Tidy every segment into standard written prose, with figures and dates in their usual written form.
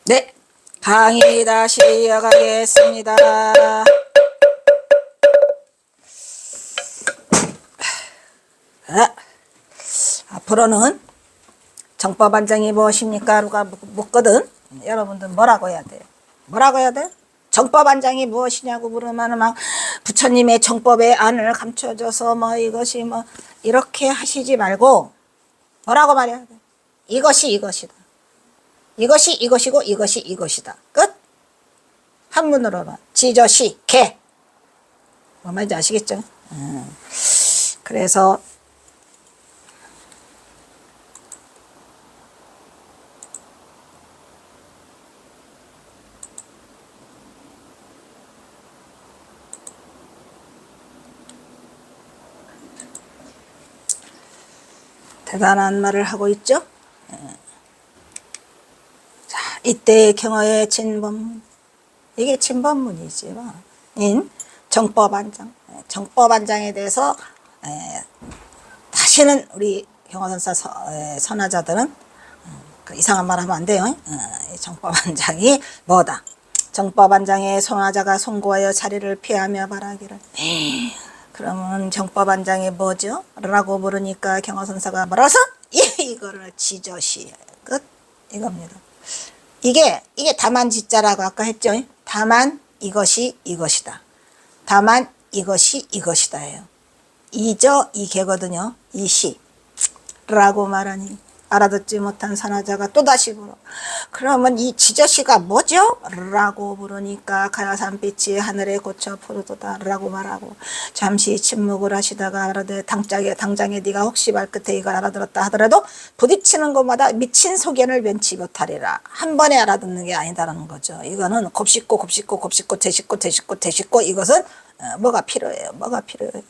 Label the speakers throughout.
Speaker 1: 네, 강의 다시 이어가겠습니다. 앞으로는 정법안장이 무엇입니까? 누가 묻거든. 여러분들 뭐라고 해야 돼요? 뭐라고 해야 돼요? 정법안장이 무엇이냐고 물으면 막 부처님의 정법의 안을 감춰줘서 뭐 이것이 뭐 이렇게 하시지 말고 뭐라고 말해야 돼? 이것이 이것이다. 이것이 이것이고 이것이 이것이다. 끝. 한문으로는 지저시 개. 뭐 말인지 아시겠죠? 그래서 대단한 말을 하고 있죠. 자, 이때의 경어의 진법문, 이게 진법문이지 인 정법안장. 정법안장에 대해서 다시는 우리 경어선사 선하자들은 이상한 말 하면 안 돼요. 정법안장이 뭐다? 정법안장에 선하자가 송구하여 자리를 피하며 말하기를. 그러면 정법안장이 뭐죠? 라고 물으니까 경어선사가 뭐라서? 이거를 지저시 끝. 이겁니다. 이게 다만 지자라고 아까 했죠. 다만 이것이 이것이다. 다만 이것이 이것이다예요. 이저 이개거든요. 이시 라고 말하니 알아듣지 못한 선하자가 또다시 물어. 그러면 이 지저시가 뭐죠? 라고 물으니까 가야산빛이 하늘에 고쳐 푸르도다 라고 말하고, 잠시 침묵을 하시다가 알아듣 당장에 네가 혹시 발끝에 이걸 알아들었다 하더라도 부딪히는 곳마다 미친 소견을 면치 못하리라. 한 번에 알아듣는 게 아니다라는 거죠. 이거는 곱씹고 되씹고 이것은 뭐가 필요해요. 뭐가 필요해요.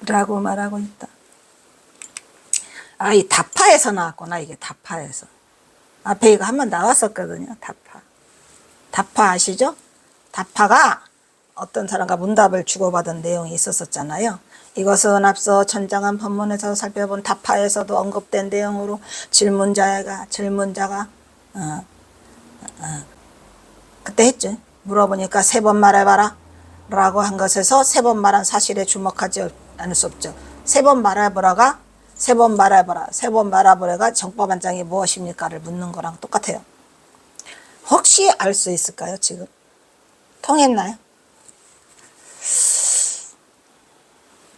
Speaker 1: 라고 말하고 있다. 이 다파에서 나왔구나. 이게 다파에서. 앞에 이거 한번 나왔었거든요. 다파 아시죠? 다파가 어떤 사람과 문답을 주고받은 내용이 있었잖아요. 이것은 앞서 전장한 법문에서 살펴본 다파에서도 언급된 내용으로 질문자가 그때 했죠. 물어보니까 3번 말해봐라 라고 한 것에서 3번 말한 사실에 주목하지 않을 수 없죠. 3번 말해보라가 정법안장이 무엇입니까를 묻는 거랑 똑같아요. 혹시 알 수 있을까요? 지금 통했나요?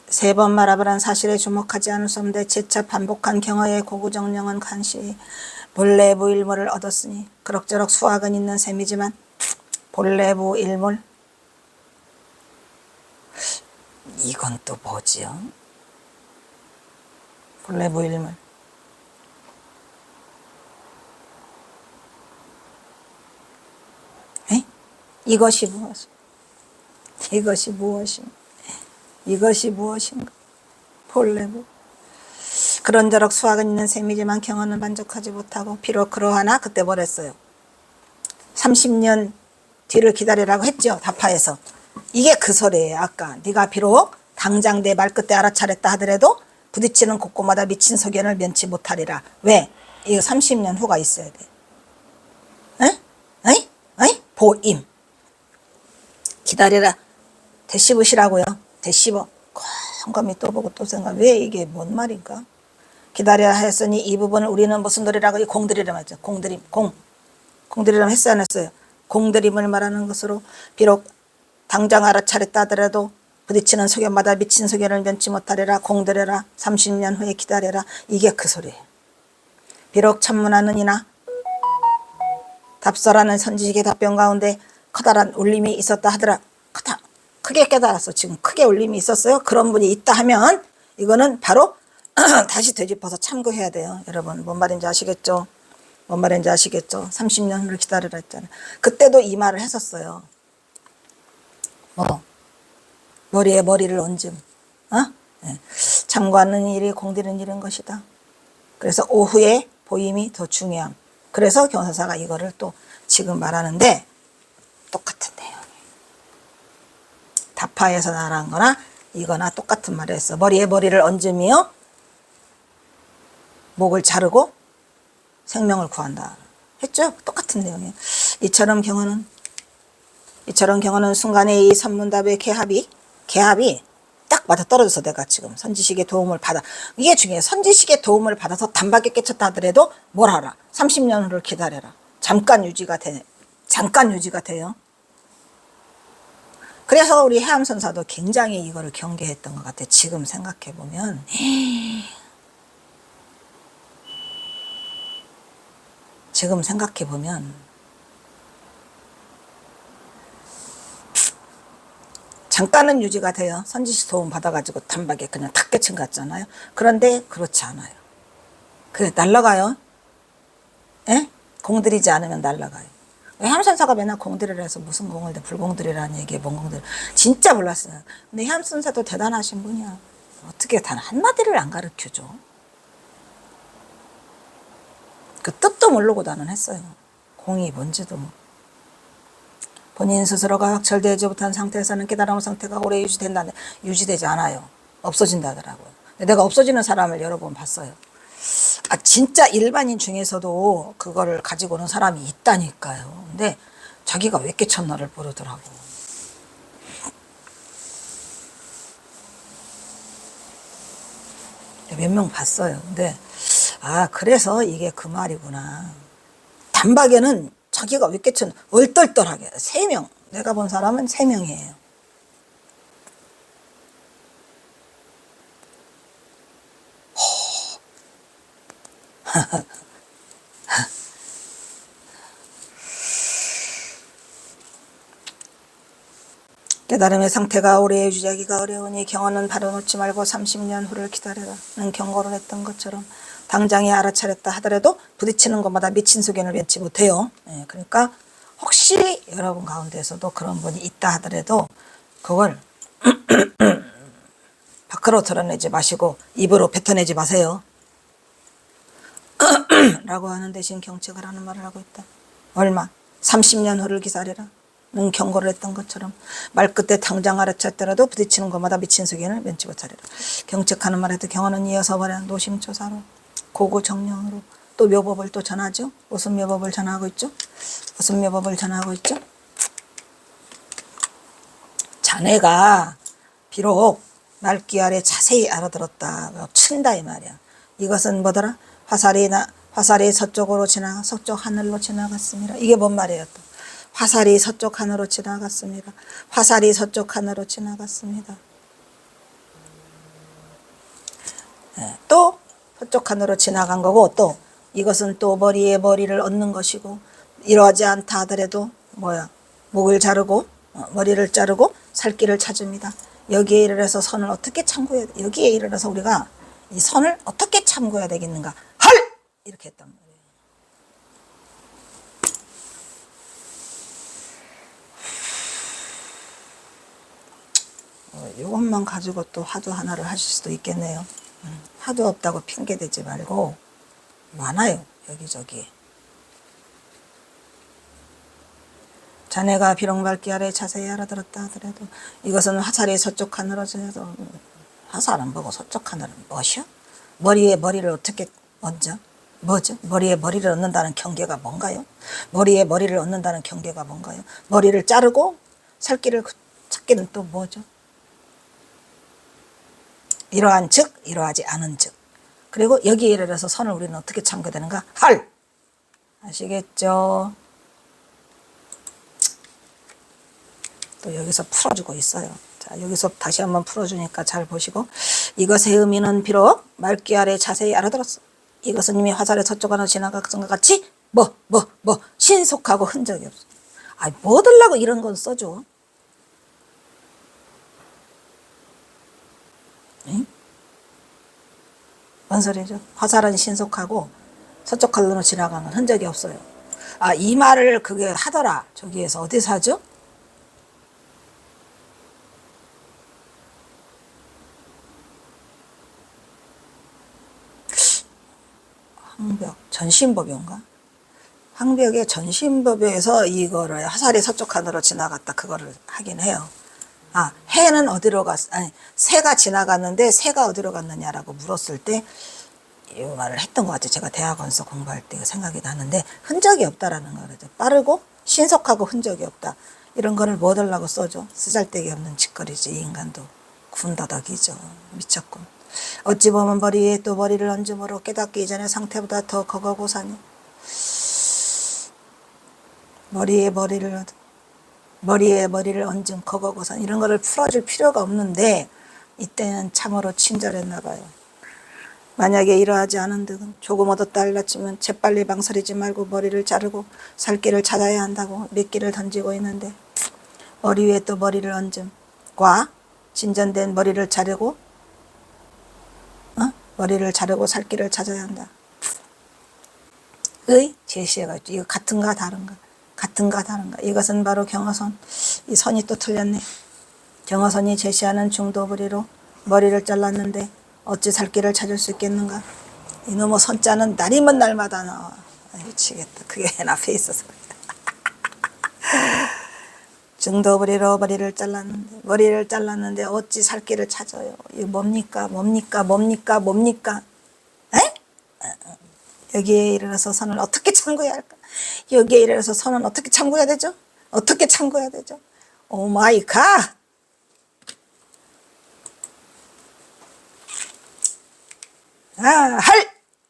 Speaker 1: 3번 말해보라는 사실에 주목하지 않을 수 없는데 재차 반복한 경어의 고구정령은 간시 본래부일물을 얻었으니 그럭저럭 수학은 있는 셈이지만 본래부일물, 이건 또 뭐지요? 본래부일물, 이것이 무엇인가? 본래부. 그런저럭 수학은 있는 셈이지만 경어는 만족하지 못하고, 비록 그러하나 그때 뭐랬어요? 30년 뒤를 기다리라고 했죠. 다파에서. 이게 그 소리예요. 아까 네가 비록 당장 내 말끝에 알아차렸다 하더라도 부딪히는 곳곳마다 미친 소견을 면치 못하리라. 왜? 이거 30년 후가 있어야 돼. 보임. 기다리라. 되씹으시라고요. 되씹어. 곰곰이 또 보고 또 생각. 왜 이게 뭔 말인가? 기다리라 했으니 이 부분을 우리는 무슨 노래라고? 이 공들이라 하죠. 공들이라 했어요, 안 했어요? 공들임을 말하는 것으로 비록 당장 알아차렸다 하더라도 부딪히는 소견마다 미친 소견을 면치 못하리라. 공들여라. 30년 후에 기다려라. 이게 그 소리예요. 비록 천문하는 이나 답설하는 선지식의 답변 가운데 커다란 울림이 있었다 하더라. 크게 깨달았어. 지금 크게 울림이 있었어요. 그런 분이 있다 하면 이거는 바로 다시 되짚어서 참고해야 돼요. 여러분 뭔 말인지 아시겠죠? 30년 후를 기다리라 했잖아요. 그때도 이 말을 했었어요. 머리에 머리를 얹음. 참고하는 일이 공들인 일인 것이다. 그래서 오후에 보임이 더 중요함. 그래서 경선사가 이거를 또 지금 말하는데 똑같은 내용이에요. 다파에서 말한 거나 이거나 똑같은 말을 했어. 머리에 머리를 얹으며 목을 자르고 생명을 구한다 했죠? 똑같은 내용이에요. 이처럼 경우는 순간에 이 선문답의 개합이 딱 맞아 떨어져서 내가 지금 선지식의 도움을 받아, 이게 중요해. 선지식의 도움을 받아서 단박에 깨쳤다 하더라도 뭘 하라, 30년 후를 기다려라. 잠깐 유지가 돼요. 그래서 우리 해암선사도 굉장히 이거를 경계했던 것 같아. 지금 생각해보면 잠깐은 유지가 돼요. 선지식 도움 받아가지고 단박에 그냥 탁 깨친 것 같잖아요. 그런데 그렇지 않아요. 그래 날아가요. 예? 공들이지 않으면 날아가요. 해암선사가 맨날 공들이라 해서 무슨 공을 대 불공들이라는 얘기에 뭔 공들, 진짜 몰랐어요. 근데 해암선사도 대단하신 분이야. 어떻게 단 한마디를 안 가르쳐줘. 그 뜻도 모르고 나는 했어요. 공이 뭔지도. 본인 스스로가 확철되지 못한 상태에서는 깨달음 상태가 오래 유지되지 않아요. 없어진다더라고요. 내가 없어지는 사람을 여러 번 봤어요. 아, 진짜 일반인 중에서도 그거를 가지고 오는 사람이 있다니까요. 근데 자기가 왜 깨쳤나를 모르더라고. 몇 명 봤어요. 근데 그래서 이게 그 말이구나. 단박에는 자기가 왜 깨쳤나 얼떨떨하게 3명, 내가 본 사람은 3명이에요. 깨달음의 상태가 오래 유지하기가 어려우니 경험은 바라놓지 말고 30년 후를 기다려라는 경고를 했던 것처럼 당장에 알아차렸다 하더라도 부딪히는 것마다 미친 소견을 맺지 못해요. 그러니까 혹시 여러분 가운데서도 그런 분이 있다 하더라도 그걸 밖으로 드러내지 마시고 입으로 뱉어내지 마세요. 라고 하는 대신 경책을 하는 말을 하고 있다. 얼마? 30년 후를 기다려라 는 경고를 했던 것처럼 말끝에 당장 알아챘더라도 부딪히는 것마다 미친 소견을 면치 못하리라. 경책하는 말에도 경언은 이어서 말해 노심초사로 고고정령으로 또 묘법을 또 전하죠. 무슨 묘법을 전하고 있죠? 자네가 비록 말귀 아래 자세히 알아들었다 친다 이 말이야. 이것은 뭐더라? 화살이 서쪽 하늘로 지나갔습니다. 이게 뭔 말이에요? 또 화살이 서쪽 하늘로 지나갔습니다. 또 서쪽 하늘로 지나간 거고, 또 이것은 또 머리에 머리를 얻는 것이고, 이러하지 않다 하더라도 목을 자르고 머리를 자르고 살길을 찾습니다. 여기에 이르러서 선을 어떻게 참고해야 돼? 여기에 이르러서 우리가 이 선을 어떻게 참고해야 되겠는가? 할! 이렇게 했단 말이에요. 이것만 가지고 또 화두 하나를 하실 수도 있겠네요. 화두 없다고 핑계대지 말고 많아요. 여기저기. 자네가 비록 말귀 아래 자세히 알아들었다 하더라도 이것은 화살이 서쪽 하늘로 지나서 화살은 뭐고 서쪽 하늘은 무엇이요? 머리에 머리를 어떻게 얹어? 뭐죠? 머리에 머리를 얻는다는 경계가 뭔가요? 머리를 자르고 살길을 찾기는 또 뭐죠? 이러한 즉 이러하지 않은 즉. 그리고 여기에 이르러서 선을 우리는 어떻게 참고되는가? 할! 아시겠죠? 또 여기서 풀어주고 있어요. 자, 여기서 다시 한번 풀어주니까 잘 보시고, 이것의 의미는 비록 말귀 아래 자세히 알아들었어. 이것은 이미 화살의 서쪽 하나 지나간 것 같이 신속하고 흔적이 없어. 뭐 들라고 이런 건 써줘? 응? 뭔 소리죠? 화살은 신속하고 서쪽 하늘로 지나가는 흔적이 없어요. 이 말을 그게 하더라. 저기에서 어디서 하죠? 황벽 전신법인가? 황벽의 전신법에서 이거를 화살이 서쪽 하늘로 지나갔다 그거를 하긴 해요. 해는 어디로 새가 지나갔는데 새가 어디로 갔느냐라고 물었을 때 이 말을 했던 것 같아요. 제가 대학원서 공부할 때 생각이 나는데 흔적이 없다라는 거죠. 빠르고 신속하고 흔적이 없다. 이런 거를 뭐 하려고 써줘. 쓰잘데기 없는 짓거리지. 이 인간도 군더더기죠. 미쳤군. 어찌 보면 머리 위에 또 머리를 얹음으로 깨닫기 이전의 상태보다 더 거거고사니 머리에 머리를 얹은 거거고산 이런 거를 풀어줄 필요가 없는데 이때는 참으로 친절했나 봐요. 만약에 이러하지 않은 득은 조금 얻었다 알랐지만 재빨리 망설이지 말고 머리를 자르고 살 길을 찾아야 한다고 미끼를 던지고 있는데 머리 위에 또 머리를 얹음과 진전된 머리를 자르고 살 길을 찾아야 한다. 의 제시해가 있죠. 이거 같은가 다른가? 같은가 다른가? 이것은 바로 경어선. 이 선이 또 틀렸네. 경어선이 제시하는 중도부리로 머리를 잘랐는데 어찌 살 길을 찾을 수 있겠는가? 이놈의 선자는 날이면 날마다 나와. 미치겠다. 그게 애 앞에 있어서. 중도부리로 머리를 잘랐는데 어찌 살 길을 찾아요. 이거 뭡니까? 에? 여기에 이르러서 선을 어떻게 참고해야 할까? 여기에 이르러서 선은 어떻게 참고해야 되죠? 오 마이 갓!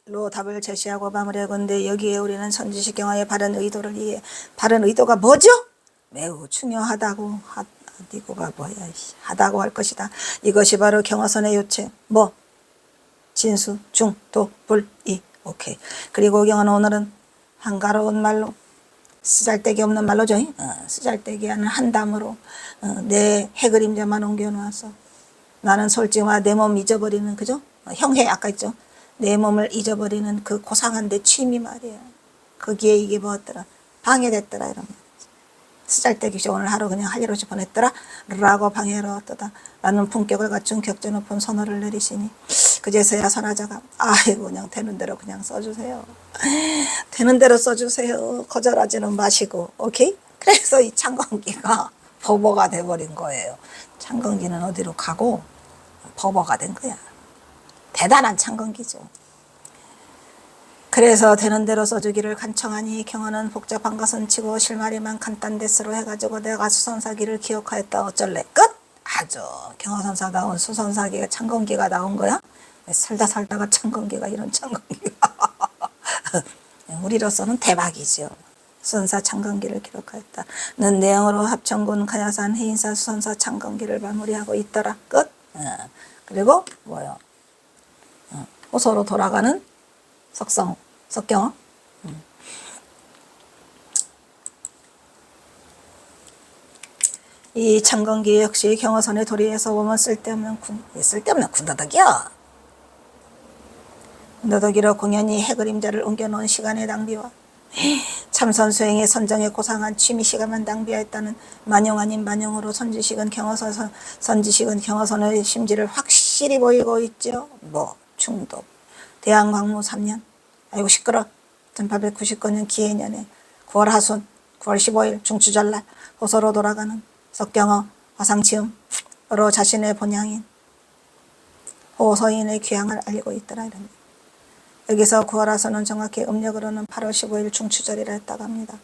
Speaker 1: 할로 답을 제시하고 마무리하건대 여기에 우리는 선지식경화의 바른 의도를 이해. 바른 의도가 뭐죠? 매우 중요하다고 하디고가 뭐야? 하다고 할 것이다. 이것이 바로 경어선의 요체. 뭐? 진수, 중, 도, 불, 이. 오케이. 그리고 경어는 오늘은 한가로운 말로 쓰잘데기 없는 말로죠. 쓰잘데기 않은 한담으로 내 해그림자만 옮겨놓아서 나는 솔직히 내 몸 잊어버리는 그죠? 형해 아까 있죠. 내 몸을 잊어버리는 그 고상한 내 취미 말이야. 거기에 이게 뭐였더라? 방해됐더라 이런 말. 쓰잘데기 오늘 하루 그냥 할 일 없이 보냈더라 라고 방해를 얻더다 라는 품격을 갖춘 격조 높은 선언을 내리시니 그제서야 선하자가 아이고 그냥 되는 대로 그냥 써주세요. 되는 대로 써주세요. 거절하지는 마시고. 오케이? 그래서 이 창건기가 버버가 돼버린 거예요. 창건기는 어디로 가고 버버가 된 거야. 대단한 창건기죠. 그래서 되는 대로 써주기를 간청하니 경어는 복잡한 것은 치고 실마리만 간단데스로 해가지고 내가 수선사기를 기억하였다 어쩔래 끝? 아주 경어선사다운 수선사기가 창건기가 나온 거야? 살다가 창건기가 이런 창건기가 우리로서는 대박이죠. 수선사 창건기를 기록하였다. 는 내용으로 합천군 가야산 해인사 수선사 창건기를 마무리하고 있더라 끝? 그리고 뭐요? 호소로 돌아가는 석경어. 이 창건기 역시 경어선의 도리에서 보면 쓸데없는 군더더기야. 군더더기로 공연히 해그림자를 옮겨놓은 시간의 낭비와 참선 수행의 선정에 고상한 취미 시간만 낭비하였다는 만용 아닌 만용으로 선지식은 경어선의 심지를 확실히 보이고 있죠. 뭐 충도 대항광무 3년 아이고 시끄러 1899년 기해년에 9월 하순 9월 15일 중추절날 호소로 돌아가는 석경어 화상치음으로 자신의 본향인 호서인의 귀향을 알리고 있더라 이런. 여기서 9월 하순은 정확히 음력으로는 8월 15일 중추절이라 했다고 합니다.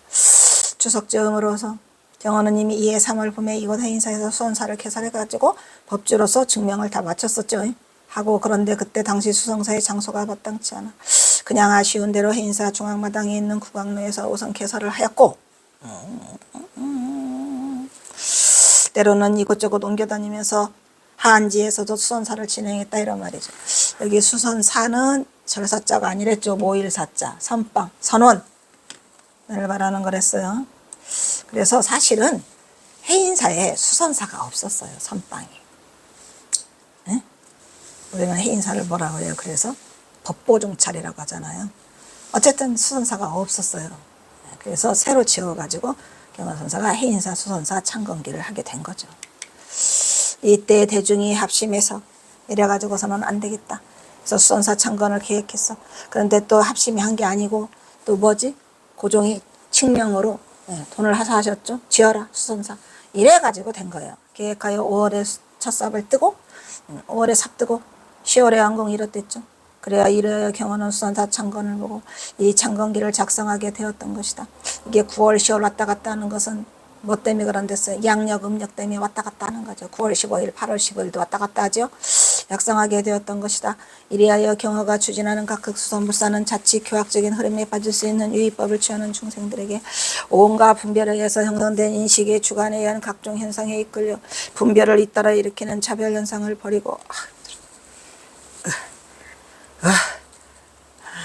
Speaker 1: 추석즈음으로서 경어는 이미 이해 3월 봄에 이곳 해인사에서 수선사를 개설해가지고 법주로서 증명을 다 마쳤었죠. 하고 그런데 그때 당시 수성사의 장소가 마땅치 않아 그냥 아쉬운 대로 해인사 중앙마당에 있는 국왕로에서 우선 개설을 하였고 때로는 이곳저곳 옮겨다니면서 하안지에서도 수선사를 진행했다 이런 말이죠. 여기 수선사는 절사자가 아니랬죠. 모일사자, 선빵, 선원을 말하는 거랬어요. 그래서 사실은 해인사에 수선사가 없었어요. 선빵이. 네? 우리는 해인사를 뭐라 그래요? 그래서 법보종찰이라고 하잖아요. 어쨌든 수선사가 없었어요. 그래서 새로 지어가지고 경어선사가 해인사, 수선사, 창건기를 하게 된 거죠. 이때 대중이 합심해서 이래가지고서는 안 되겠다. 그래서 수선사 창건을 계획했어. 그런데 또 합심이 한 게 아니고 또 뭐지? 고종이 칙명으로 돈을 하사하셨죠. 지어라 수선사. 이래가지고 된 거예요. 계획하여 5월에 첫 삽을 뜨고 5월에 삽 뜨고 10월에 완공이 이렇댔죠. 그래야 이래 경호는 수선사 창건을 보고 이 창건기를 작성하게 되었던 것이다. 이게 9월 10월 왔다 갔다 하는 것은 뭐 때문에 그런 데서 양력 음력 때문에 왔다 갔다 하는 거죠. 9월 15일 8월 15일도 왔다 갔다 하죠. 작성하게 되었던 것이다. 이리하여 경허가 추진하는 각극 수선불사는 자칫 교학적인 흐름에 빠질 수 있는 유의법을 취하는 중생들에게 온갖 분별에 의해서 형성된 인식의 주관에 의한 각종 현상에 이끌려 분별을 잇따라 일으키는 차별 현상을 버리고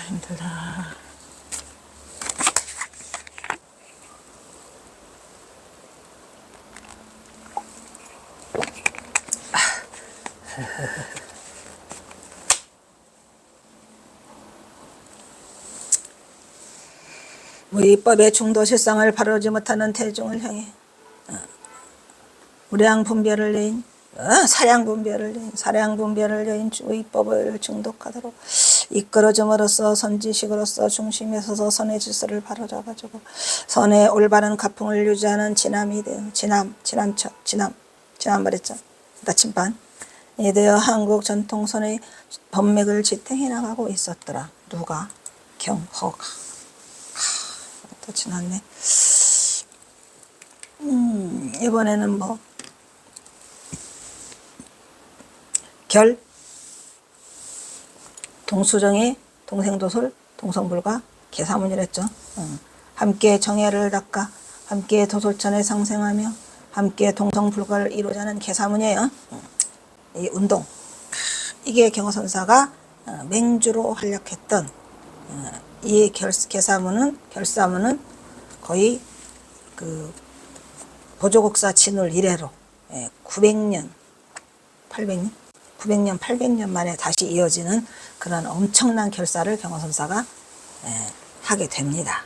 Speaker 1: 힘들다. 무의법의 중도 실상을 바로지 못하는 대중을 향해 우량 분별을 내인 사량 분별을 내인 무의법을 중독하도록 이끌어줌으로써 선지식으로서 중심에 서서 선의 질서를 바로잡아주고 선의 올바른 가풍을 유지하는 진함이 되어 진함 말했죠. 나침반 이 되어 한국 전통선의 법맥을 지탱해 나가고 있었더라. 누가? 경허가. 또 지났네. 이번에는 뭐 결 동수정의 동생도솔 동성불가 계사문이랬죠. 함께 정예를 닦아 함께 도솔천에 상생하며 함께 동성불가를 이루자는 계사문이에요. 이 운동 이게 경허선사가 맹주로 활약했던 이 결사문은 거의 그 보조국사 진울 이래로 900년 800년 만에 다시 이어지는 그런 엄청난 결사를 경허선사가 하게 됩니다.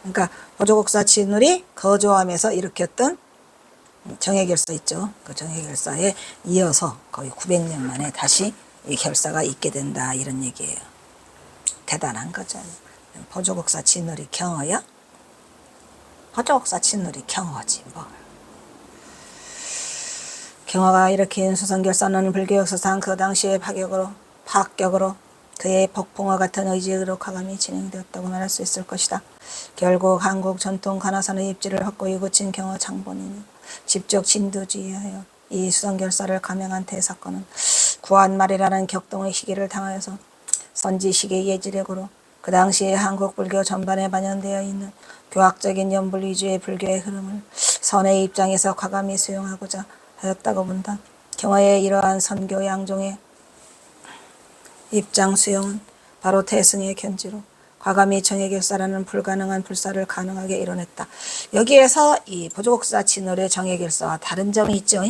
Speaker 1: 그러니까 보조국사 진울이 거조함에서 일으켰던 정예결사 있죠. 그 정예결사에 이어서 거의 900년 만에 다시 이 결사가 있게 된다 이런 얘기예요. 대단한 거죠. 보조국사 진울이 경허야? 보조국사 진울이 경허지 뭐. 경허가 일으킨 수선결사는 불교 역사상 그 당시의 파격으로 그의 폭풍과 같은 의지로 과감히 진행되었다고 말할 수 있을 것이다. 결국 한국 전통 간화산의 입지를 확고히 굳힌 경허 장본인이 집적 진두지휘하여 이 수선결사를 감행한 대사건은 구한말이라는 격동의 희귀를 당하여서 선지식의 예지력으로 그 당시에 한국 불교 전반에 반영되어 있는 교학적인 연불 위주의 불교의 흐름을 선의 입장에서 과감히 수용하고자 하였다고 본다. 경허의 이러한 선교 양종의 입장 수용은 바로 태승의 견지로 과감히 정예결사라는 불가능한 불사를 가능하게 이뤄냈다. 여기에서 이 보조국사 진울의 정예결사와 다른 점이 있죠.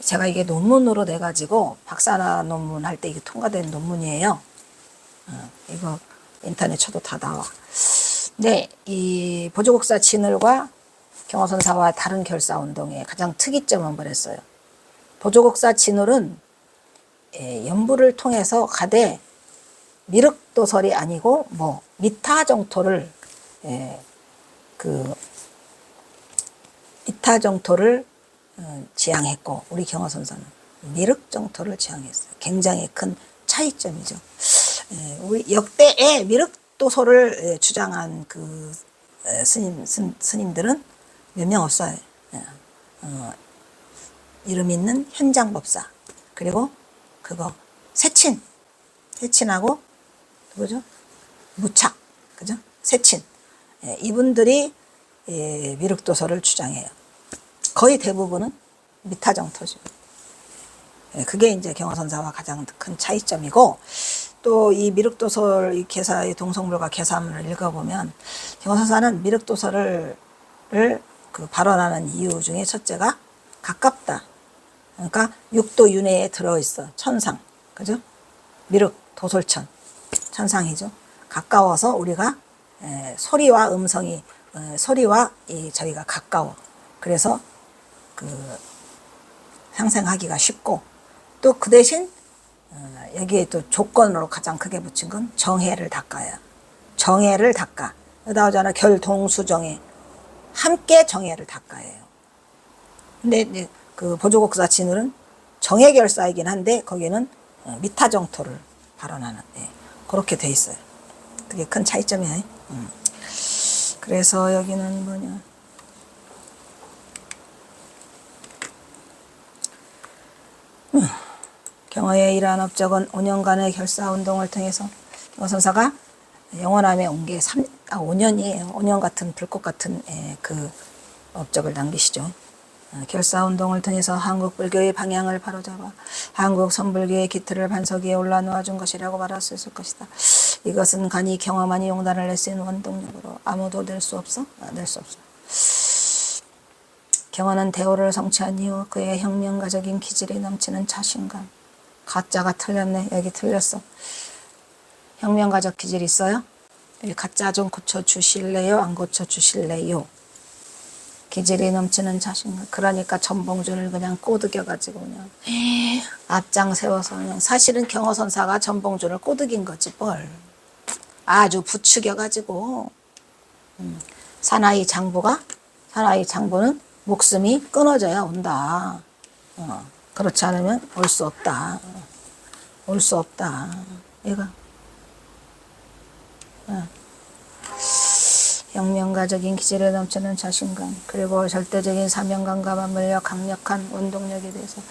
Speaker 1: 제가 이게 논문으로 내가지고 박사나 논문 할 때 이게 통과된 논문이에요. 이거 인터넷 쳐도 다 나와. 네, 이 보조국사 진울과 경허선사와 다른 결사운동의 가장 특이점은 뭐랬어요? 보조국사 진울은 연부를 통해서 가되 미륵도설이 아니고 뭐 미타정토를 미타정토를 지향했고 우리 경허선사는 미륵정토를 지향했어요. 굉장히 큰 차이점이죠. 우리 역대의 미륵도설을 주장한 그 스님들은 몇 명 없어요. 이름 있는 현장법사 그리고 그거 세친하고 누구죠? 무착 그죠? 세친 이분들이 미륵도설을 주장해요. 거의 대부분은 미타정토죠. 그게 이제 경허선사와 가장 큰 차이점이고 또 이 미륵도설 이 개사의 동성불가 개사문을 읽어보면 경허선사는 미륵도설을 그 발언하는 이유 중에 첫째가 가깝다. 그러니까 육도 윤회에 들어있어. 천상. 그죠? 미륵, 도솔천. 천상이죠. 가까워서 우리가 소리와 음성이 소리와 저희가 가까워. 그래서 그 상생하기가 쉽고 또 그 대신 여기에 또 조건으로 가장 크게 붙인 건 정해를 닦아야. 정해를 닦아. 나오잖아. 결동수정해. 함께 정해를 닦아예요. 근데 이제 그 보조국사 진울은 정해결사이긴 한데 거기는 미타정토를 발언하는, 예, 그렇게 돼 있어요. 되게 큰 차이점이에요. 그래서 여기는 뭐냐, 경어의 이러한 업적은 5년간의 결사운동을 통해서 경어선사가 영원함에 온 게 5년이에요. 5년 같은 불꽃 같은, 예, 그 업적을 남기시죠. 결사운동을 통해서 한국 불교의 방향을 바로잡아 한국 선불교의 기틀을 반석 위에 올라놓아 준 것이라고 말할 수 있을 것이다. 이것은 간이 경험하니 용단을 낼 수 있는 원동력으로 아무도 낼 수 없어? 낼 수 없어. 경어는 대오를 성취한 이후 그의 혁명가적인 기질이 넘치는 자신감. 가짜가 틀렸네. 여기 틀렸어. 혁명가적 기질이 있어요? 여기 가짜 좀 고쳐주실래요? 안 고쳐주실래요? 기질이 넘치는 자신감. 그러니까 전봉준을 그냥 꼬드겨가지고 그냥 앞장 세워서 그냥, 사실은 경어선사가 전봉준을 꼬드긴 거지 뭘. 아주 부추겨가지고 사나이 장부는 목숨이 끊어져야 온다. 그렇지 않으면 올 수 없다. 올 수 없다. 얘가 혁명가적인 기질에 넘치는 자신감, 그리고 절대적인 사명감과 맞물려 강력한 원동력에 대해서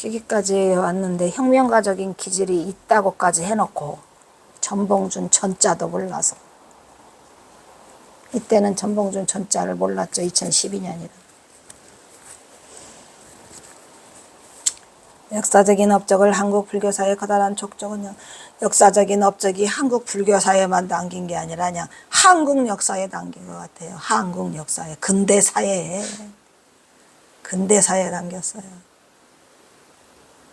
Speaker 1: 여기까지 왔는데 혁명가적인 기질이 있다고까지 해놓고 전봉준 전자도 몰라서, 이때는 전봉준 전자를 몰랐죠. 2012년이라. 역사적인 업적을 한국 불교사의 커다란 족적은 역사적인 업적이 한국 불교사에만 남긴 게 아니라 그냥 한국 역사에 남긴 것 같아요. 한국 역사에, 근대사에 남겼어요.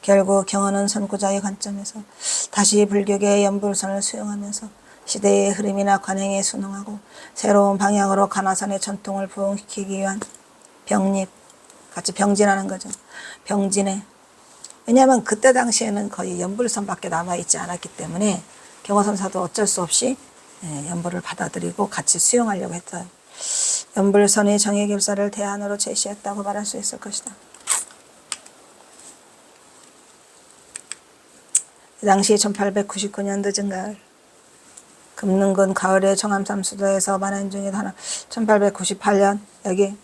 Speaker 1: 결국 경어는 선구자의 관점에서 다시 불교계의 연불선을 수용하면서 시대의 흐름이나 관행에 순응하고 새로운 방향으로 가나산의 전통을 부흥시키기 위한 같이 병진하는 거죠. 병진해. 왜냐하면 그때 당시에는 거의 연불선밖에 남아있지 않았기 때문에 경어선사도 어쩔 수 없이 연불을 받아들이고 같이 수용하려고 했어요. 연불선의 정예결사를 대안으로 제시했다고 말할 수 있을 것이다. 이 당시 1899년 늦은 가을, 금능근 가을에 정암산 수도에서 만행 중에 하나, 1898년 여기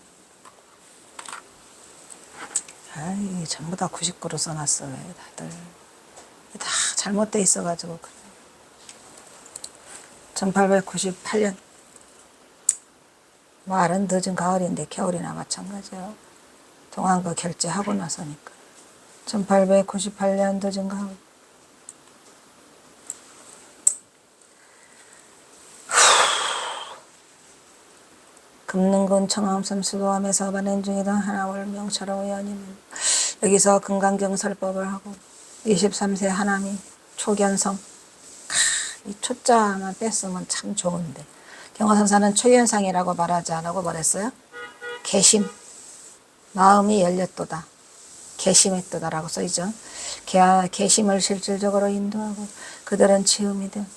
Speaker 1: 전부 다 99로 써놨어요. 다들 다 잘못돼 있어가지고 그래. 1898년 말은 늦은 가을인데 겨울이나 마찬가지예요. 동안거 결제하고 나서니까. 1898년 늦은 가을. 금능군 청암산 수도암에서 만행 중이던 하나월 명철호 의원님은 여기서 금강경설법을 하고 23세 하남이 초견성, 이 초자만 뺐으면 참 좋은데 경어선사는 초견상이라고 말하지 않고 말했어요. 개심, 마음이 열렸도다, 개심했도다라고 써있죠. 개심을 실질적으로 인도하고 그들은 치음이 되었다.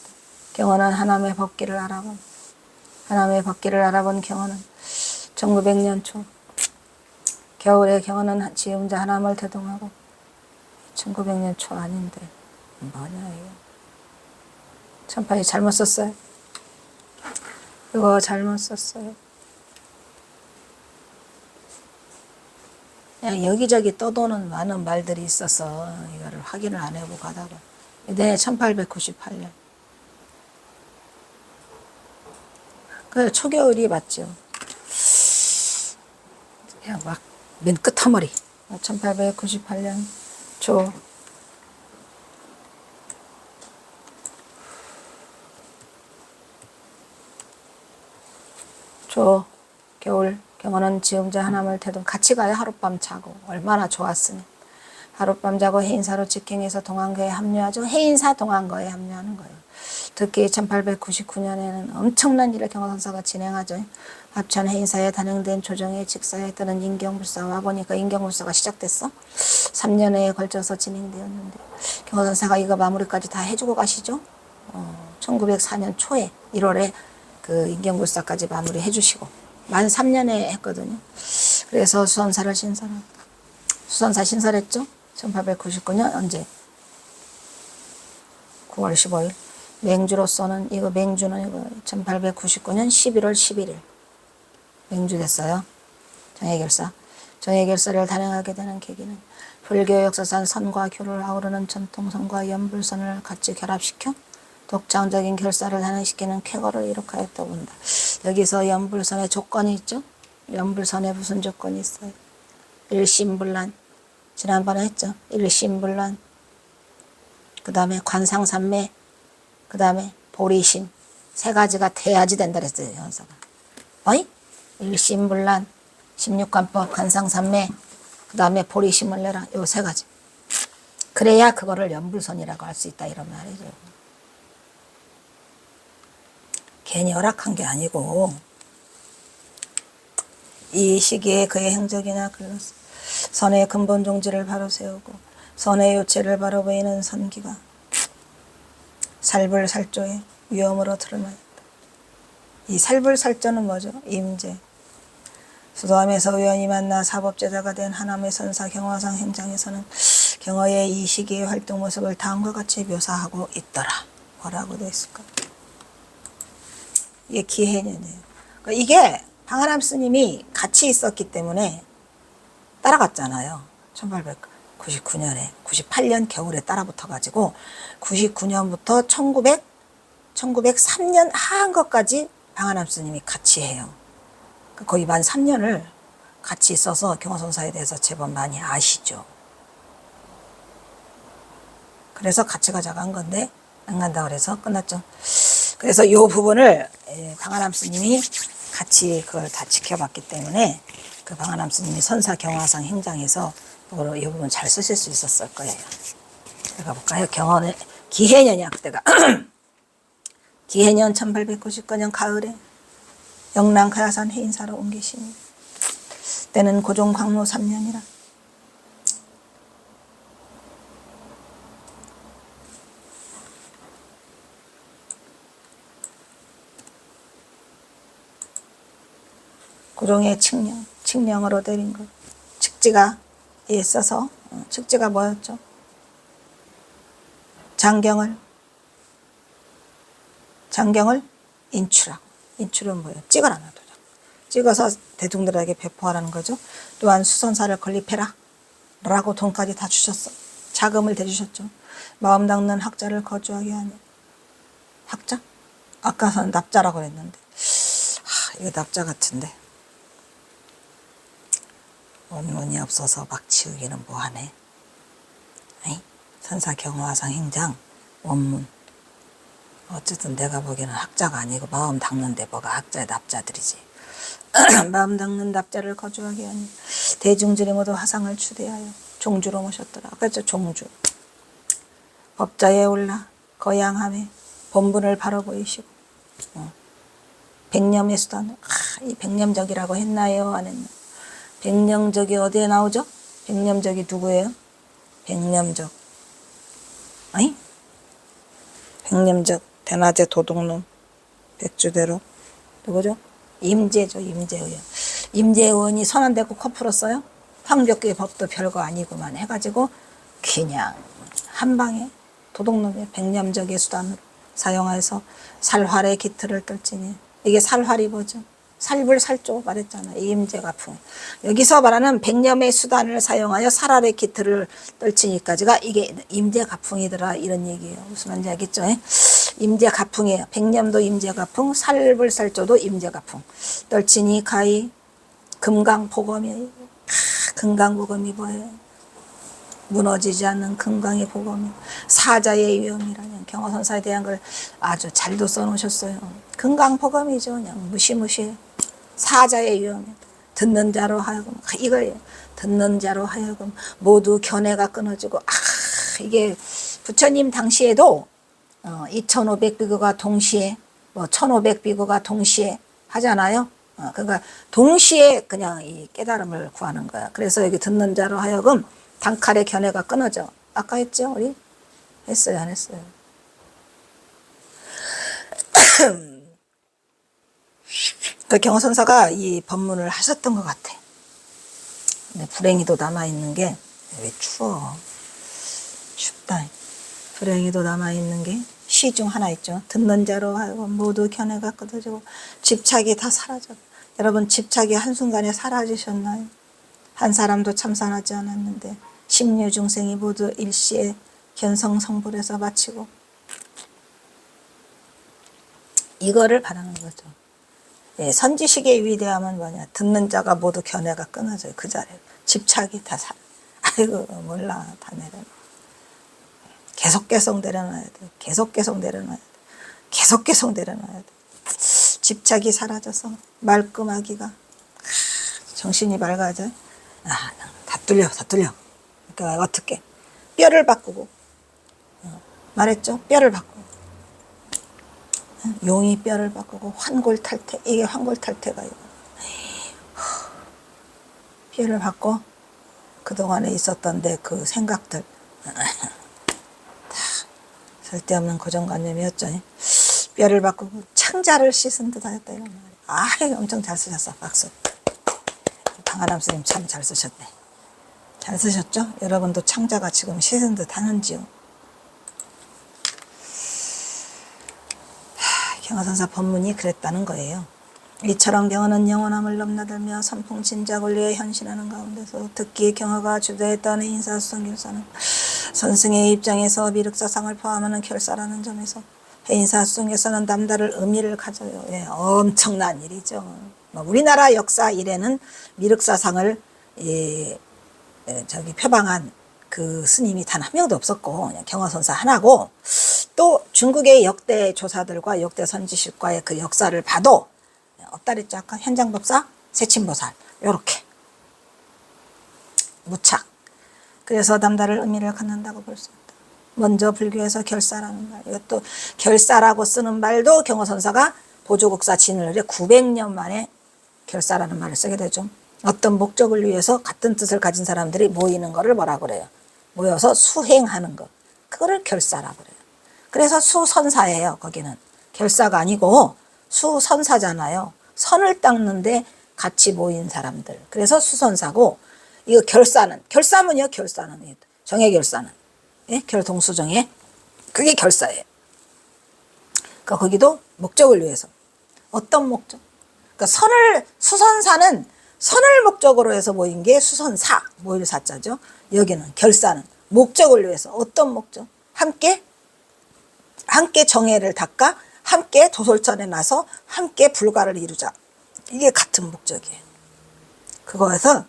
Speaker 1: 경어는 하남의 법기를 알아본 경어는 1900년 초 겨울에 경어는 지음자 하남을 대동하고, 1900년 초 아닌데 뭐냐 이거. 참판이 잘못 썼어요. 이거 잘못 썼어요. 그냥 여기저기 떠도는 많은 말들이 있어서 이거를 확인을 안 해보고 하다가, 네, 1898년. 그 초겨울이 맞죠. 그냥 막 맨 끝머리. 1898년 초 겨울 경어는 지음자 하남을 태동, 같이 가야 하룻밤 자고 얼마나 좋았으니. 하룻밤 자고 해인사로 직행해서 동안거에 합류하죠. 해인사 동안거에 합류하는 거예요. 특히 1899년에는 엄청난 일을 경어선사가 진행하죠. 합천 해인사에 단행된 조정의 직사에 따른 인경불사와 보니까 인경불사가 시작됐어. 3년에 걸쳐서 진행되었는데 경어선사가 이거 마무리까지 다 해주고 가시죠. 1904년 초에 1월에 그 인경불사까지 마무리 해주시고 만 3년에 했거든요. 그래서 수선사 신설했죠. 1899년 언제? 9월 15일. 맹주로서는 이거 맹주는 이거 1899년 11월 11일 맹주 됐어요. 정예결사. 정예결사를 단행하게 되는 계기는 불교 역사상 선과 교를 아우르는 전통선과 연불선을 같이 결합시켜 독창적인 결사를 단행시키는 쾌거를 이룩하였다고 본다. 여기서 연불선의 조건이 있죠. 연불선에 무슨 조건이 있어요? 일심불란. 지난번에 했죠. 일심불란. 그 다음에 관상산매. 그 다음에 보리심. 세 가지가 돼야지 된다 그랬어요. 현서가. 어이? 일심불란. 16관법 관상산매. 그 다음에 보리심을 내라. 요 세 가지. 그래야 그거를 연불선이라고 할 수 있다 이런 말이죠. 괜히 허락한 게 아니고 이 시기에 그의 행적이나 글로서 선의 근본 종지를 바로 세우고 선의 요체를 바로 보이는 선기가 살불살조의 위엄으로 드러나였다. 이 살불살조는 뭐죠? 임재. 수도함에서 우연히 만나 사법제자가 된 하남의 선사 경화상 행장에서는 경화의 이 시기의 활동 모습을 다음과 같이 묘사하고 있더라. 뭐라고 되어 있을까? 이게 기해년이에요. 그러니까 이게 방아람 스님이 같이 있었기 때문에 따라갔잖아요. 1899년에 98년 겨울에 따라붙어가지고 99년부터 1903년 하한 것까지 방아람 스님이 같이 해요. 거의 만 3년을 같이 있어서 경화선사에 대해서 제법 많이 아시죠. 그래서 같이 가자고 한 건데 안 간다고 그래서 끝났죠. 그래서 이 부분을 방아람 스님이 같이 그걸 다 지켜봤기 때문에 그 방아람 스님이 선사 경화상 행장에서 이 부분 잘 쓰실 수 있었을 거예요. 들어가 볼까요? 경화는 기해년이야 그때가. 기해년 1899년 가을에 영랑 가야산 해인사로 옮기시니 때는 고종 광로 3년이라. 고종의 칙령으로 내린 것. 칙지가 있어서 칙지가 뭐였죠? 장경을 인출하고. 인출은 뭐예요? 찍어라 놔둬. 찍어서 대중들에게 배포하라는 거죠. 또한 수선사를 건립해라 라고 돈까지 다 주셨어. 자금을 대주셨죠. 마음 닦는 학자를 거주하게 하니. 학자? 아까는 납자라고 그랬는데 이거 납자 같은데 원문이 없어서 막 지우기는 뭐하네. 선사 경화상 행장 원문. 어쨌든 내가 보기에는 학자가 아니고 마음 닦는데 뭐가 학자의 납자들이지. 마음 닦는 납자를 거주하게 하니 대중들이 모두 화상을 추대하여 종주로 모셨더라. 그렇죠. 종주. 법자에 올라 거양함에 본분을 바로 보이시고 백념의 수단. 이 백념적이라고 했나요? 안 했나요? 백념적이 어디에 나오죠? 백념적이 누구예요? 백념적. 아니? 백념적. 대낮에 도둑놈. 백주대로. 누구죠? 임재죠. 임재의원. 임재의원이 선언되고 코 풀었어요. 황벽교의 법도 별거 아니구만 해가지고 그냥 한방에 도둑놈의 백념적의 수단으로 사용해서 살활의 기틀을 떨지니. 이게 살활이 뭐죠? 살불살조 말했잖아. 임재가풍. 여기서 말하는 백념의 수단을 사용하여 살활의 기틀을 떨치니까지가 이게 임재가풍이더라 이런 얘기예요. 무슨 말인지 알겠죠? 임재가풍이에요. 백념도 임재가풍, 살불살조도 임재가풍. 떨치니 가히 금강보검이에요. 금강보검이 뭐예요? 무너지지 않는 금강의 보검이 사자의 위엄이라는 경화선사에 대한 걸 아주 잘도 써놓으셨어요. 금강보검이죠. 그냥 무시무시해. 사자의 위엄이 듣는 자로 하여금 이걸 듣는 자로 하여금 모두 견해가 끊어지고 이게 부처님 당시에도 2500비구가 동시에 1500비구가 동시에 하잖아요. 그러니까 동시에 그냥 이 깨달음을 구하는 거야. 그래서 여기 듣는 자로 하여금 단칼의 견해가 끊어져. 아까 했죠? 우리? 했어요? 안 했어요? 그 경화선사가 이 법문을 하셨던 것 같아. 근데 불행히도 남아있는 게 왜 추워? 춥다. 불행히도 남아있는 게 시 중 하나 있죠. 듣는 자로 하여금 모두 견해가 끊어지고 집착이 다 사라져. 여러분 집착이 한순간에 사라지셨나요? 한 사람도 참선하지 않았는데 십류 중생이 모두 일시에 견성성불에서 마치고 이거를 바라는 거죠. 예, 선지식의 위대함은 뭐냐? 듣는 자가 모두 견해가 끊어져요. 그 자리에 집착이 다 사. 아이고 몰라 다 내려. 계속 내려놔야 돼. 계속 내려놔야 돼. 계속 내려놔야 돼. 집착이 사라져서 말끔하기가 정신이 맑아져. 다 뚫려. 그러니까 어떻게 뼈를 바꾸고 말했죠. 뼈를 바꾸고 용이 뼈를 바꾸고 환골탈태. 이게 환골탈태가 이거. 뼈를 바꿔 그동안에 있었던 내 그 생각들 쓸데없는 고정관념이었죠. 뼈를 바꾸고 창자를 씻은 듯 하였다 이런 말이야. 엄청 잘 쓰셨어. 박수. 방아람 스님 참 잘 쓰셨네. 잘 쓰셨죠? 여러분도 창자가 지금 씻은 듯 하는지요? 경화선사 법문이 그랬다는 거예요. 이처럼 경화는 영원함을 넘나들며 선풍진작 원리에 현신하는 가운데서 듣기에 경화가 주도했다는 인사수성결사는 선승의 입장에서 미륵사상을 포함하는 결사라는 점에서 인사수성결사는 남다를 의미를 가져요. 예, 엄청난 일이죠. 우리나라 역사 이래는 미륵사상을 표방한 그 스님이 단 한 명도 없었고 그냥 경화선사 하나고 또 중국의 역대 조사들과 역대 선지식과의 그 역사를 봐도 없다랬죠. 아까 현장법사, 세친보살 요렇게 무착. 그래서 남다를 의미를 갖는다고 볼 수 있다. 먼저 불교에서 결사라는 말. 이것도 결사라고 쓰는 말도 경화선사가 보조국사 진을 해 900년 만에 결사라는 말을 쓰게 되죠. 어떤 목적을 위해서 같은 뜻을 가진 사람들이 모이는 거를 뭐라고 그래요? 모여서 수행하는 거. 그거를 결사라고 그래요. 그래서 수선사예요. 거기는. 결사가 아니고 수선사잖아요. 선을 닦는데 같이 모인 사람들. 그래서 수선사고 이거 결사문이요. 결사는 정예결사는 결동수정예 그게 결사예요. 그러니까 거기도 목적을 위해서 어떤 목적? 그러니까 수선사는 선을 목적으로 해서 모인 게 수선사 모일 사자죠. 여기는 결사는 목적을 위해서 어떤 목적? 함께 정예를 닦아 함께 도솔천에 나서 함께 불가를 이루자. 이게 같은 목적이에요. 그거에서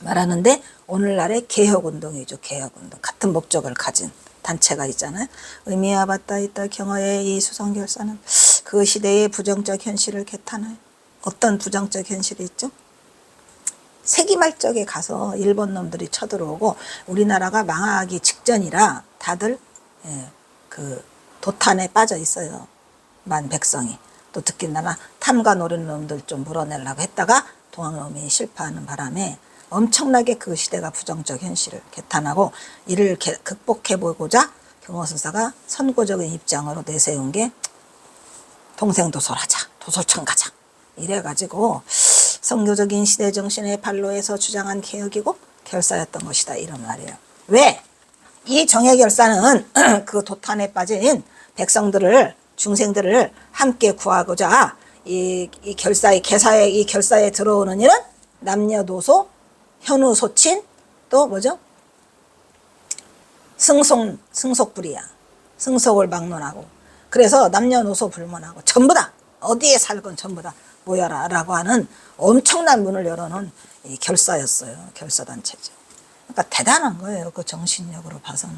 Speaker 1: 말하는데 오늘날의 개혁운동이죠. 개혁운동. 같은 목적을 가진 단체가 있잖아요. 의미와 맞닿아 있다 경화의 이 수성결사는 그 시대의 부정적 현실을 개탄하여 어떤 부정적 현실이 있죠? 세기말 쪽에 가서 일본 놈들이 쳐들어오고 우리나라가 망하기 직전이라 다들 그 도탄에 빠져 있어요. 만 백성이. 또 특히나 탐가 노리는 놈들 좀 물어내려고 했다가 동학농민이 실패하는 바람에 엄청나게 그 시대가 부정적 현실을 개탄하고 이를 극복해보고자 경화선사가 선고적인 입장으로 내세운 게 동생 도솔하자. 도솔천 가자. 이래가지고 선교적인 시대 정신의 발로에서 주장한 개혁이고 결사였던 것이다. 이런 말이에요. 왜? 이 정예결사는 그 도탄에 빠진 백성들을 중생들을 함께 구하고자 이 결사에 들어오는 일은 남녀노소 현우소친 또 뭐죠? 승속불이야. 승속을 막론하고 그래서 남녀노소 불문하고 전부 다 어디에 살건 전부 다 모여라 라고 하는 엄청난 문을 열어놓은 이 결사였어요. 결사단체죠. 그러니까 대단한 거예요. 그 정신력으로 봐서는.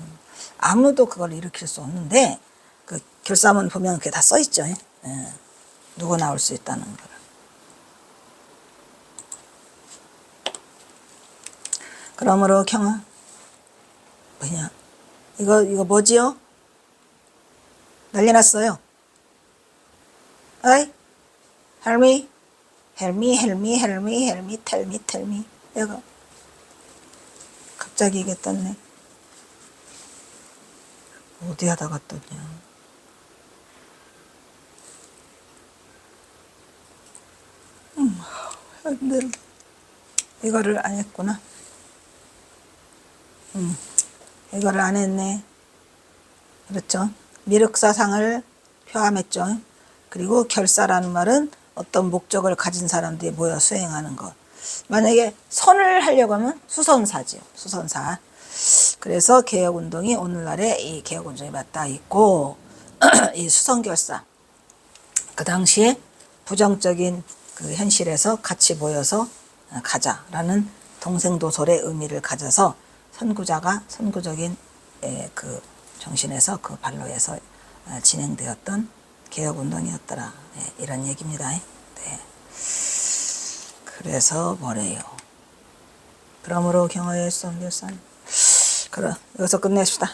Speaker 1: 아무도 그걸 일으킬 수 없는데 그 결사문 보면 그게 다 써있죠. 누구 나올 수 있다는 걸. 그러므로 경화 뭐냐 이거 뭐지요? 난리 났어요. 어이? help me, tell me. 내가 갑자기 이게 떴네. 어디 하다가 떴냐. 이거를 안 했구나. 이거를 안 했네. 그렇죠. 미륵사상을 표함했죠. 그리고 결사라는 말은 어떤 목적을 가진 사람들이 모여 수행하는 것. 만약에 선을 하려고 하면 수선사지요. 수선사. 그래서 개혁운동이 오늘날에 이 개혁운동에 맞닿아 있고 이 수선결사. 그 당시에 부정적인 그 현실에서 같이 모여서 가자라는 동생도솔의 의미를 가져서 선구자가 선구적인 그 정신에서 그 발로에서 진행되었던 개혁운동이었더라. 이런 얘기입니다. 네. 그래서 뭐래요? 그러므로 경화의 수선결사. 그럼 여기서 끝내십시다.